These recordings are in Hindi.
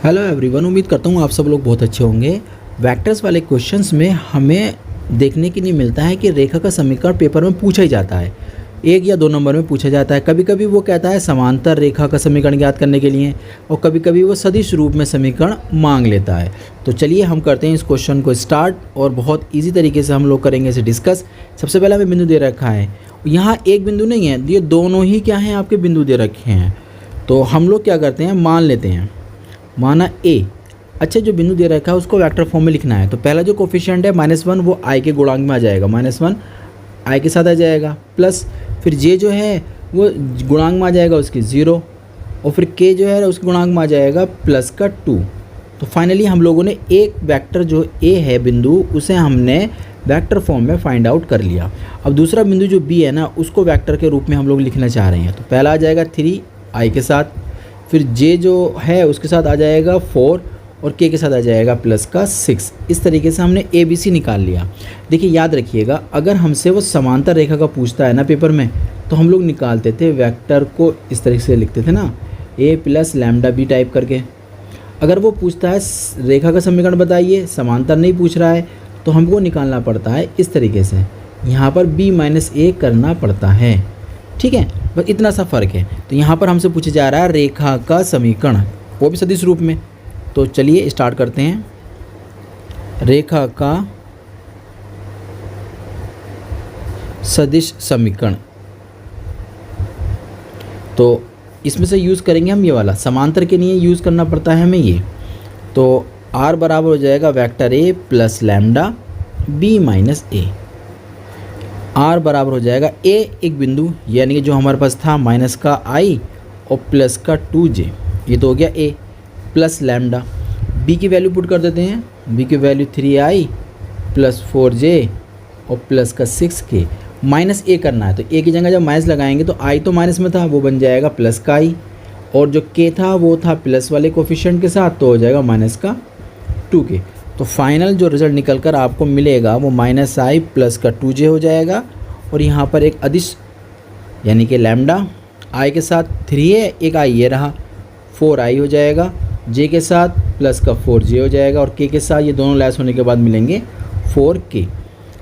हेलो एवरीवन, उम्मीद करता हूँ आप सब लोग बहुत अच्छे होंगे। वेक्टर्स वाले क्वेश्चंस में हमें देखने के लिए मिलता है कि रेखा का समीकरण पेपर में पूछा ही जाता है, 1 या 2 नंबर में पूछा जाता है। कभी कभी वो कहता है समांतर रेखा का समीकरण ज्ञात करने के लिए, और कभी कभी वो सदिश रूप में समीकरण मांग लेता है। तो चलिए हम करते हैं इस क्वेश्चन को स्टार्ट, और बहुत ईजी तरीके से हम लोग करेंगे इसे डिस्कस। सबसे पहले हमें बिंदु दे रखा है, यहाँ एक बिंदु नहीं है, ये दोनों ही क्या हैं, आपके बिंदु दे रखे हैं। तो हम लोग क्या करते हैं, मान लेते हैं, माना ए। अच्छा, जो बिंदु दे रखा है उसको वेक्टर फॉर्म में लिखना है। तो पहला जो कोफिशिएंट है -1 वो आई के गुणांक में आ जाएगा, -1 आई के साथ आ जाएगा, प्लस फिर जे जो है वो गुणांक में आ जाएगा उसकी 0, और फिर के जो है उसके गुणांक में आ जाएगा +2। तो फाइनली हम लोगों ने एक वेक्टर जो ए है बिंदु, उसे हमने वेक्टर फॉर्म में फाइंड आउट कर लिया। अब दूसरा बिंदु जो बी है ना, उसको वेक्टर के रूप में हम लोग लिखना चाह रहे हैं। तो पहला आ जाएगा 3 आई के साथ, फिर जे जो है उसके साथ आ जाएगा 4, और के साथ आ जाएगा +6। इस तरीके से हमने ए बी सी निकाल लिया। देखिए याद रखिएगा, अगर हमसे वो समांतर रेखा का पूछता है ना पेपर में, तो हम लोग निकालते थे वेक्टर को इस तरीके से लिखते थे ना, a + λb टाइप करके। अगर वो पूछता है रेखा का समीकरण बताइए, समांतर नहीं पूछ रहा है, तो हमको निकालना पड़ता है इस तरीके से, यहाँ पर b - a करना पड़ता है। ठीक है, बस इतना सा फ़र्क है। तो यहाँ पर हमसे पूछा जा रहा है रेखा का समीकरण, वो भी सदिश रूप में। तो चलिए स्टार्ट करते हैं। रेखा का सदिश समीकरण, तो इसमें से यूज़ करेंगे हम ये वाला, समांतर के लिए यूज़ करना पड़ता है हमें ये। तो r बराबर हो जाएगा vector a + lambda b - a। r बराबर हो जाएगा a एक बिंदु, यानी कि जो हमारे पास था -i और +2j, ये तो हो गया a, प्लस लैम्डा। b की वैल्यू पुट कर देते हैं, b की वैल्यू 3i + 4j और +6k। -a करना है, तो a की जगह जब माइनस लगाएंगे तो i तो माइनस में था, वो बन जाएगा +i, और जो k था वो था प्लस वाले कोफिशिएंट के साथ, तो हो जाएगा -2k। तो फाइनल जो रिज़ल्ट निकल कर आपको मिलेगा वो -i + 2j हो जाएगा। और यहाँ पर एक अदिश यानी कि लैम्डा i के साथ 3 है, एक i ये रहा, 4i हो जाएगा, j के साथ +4j हो जाएगा, और k के साथ ये दोनों लैस होने के बाद मिलेंगे 4k।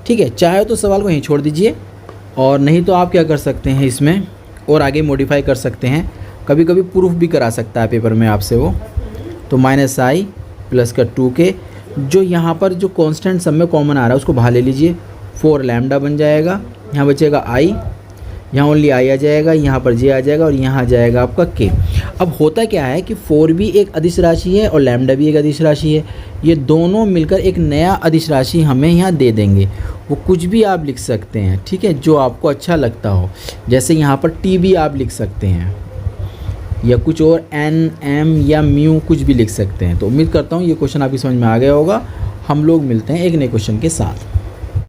ठीक है, चाहे तो सवाल को यहीं छोड़ दीजिए, और नहीं तो आप क्या कर सकते हैं, इसमें और आगे मॉडिफाई कर सकते हैं। कभी कभी प्रूफ भी करा सकता है पेपर में आपसे वो। तो -i + 2k, जो यहाँ पर जो कांस्टेंट सब में कॉमन आ रहा है उसको बाहर ले लीजिए, 4 लैम्डा बन जाएगा, यहाँ बचेगा i, यहाँ ओनली i आ जाएगा, यहाँ पर j आ जाएगा, और यहाँ आ जाएगा आपका k। अब होता क्या है कि 4 भी एक अदिश राशि है और लैम्डा भी एक अदिश राशि है, ये दोनों मिलकर एक नया अदिश राशि हमें यहाँ दे देंगे। वो कुछ भी आप लिख सकते हैं, ठीक है, जो आपको अच्छा लगता हो। जैसे यहाँ पर t भी आप लिख सकते हैं, या कुछ और n m या म्यू कुछ भी लिख सकते हैं। तो उम्मीद करता हूँ ये क्वेश्चन आपकी समझ में आ गया होगा। हम लोग मिलते हैं एक नए क्वेश्चन के साथ।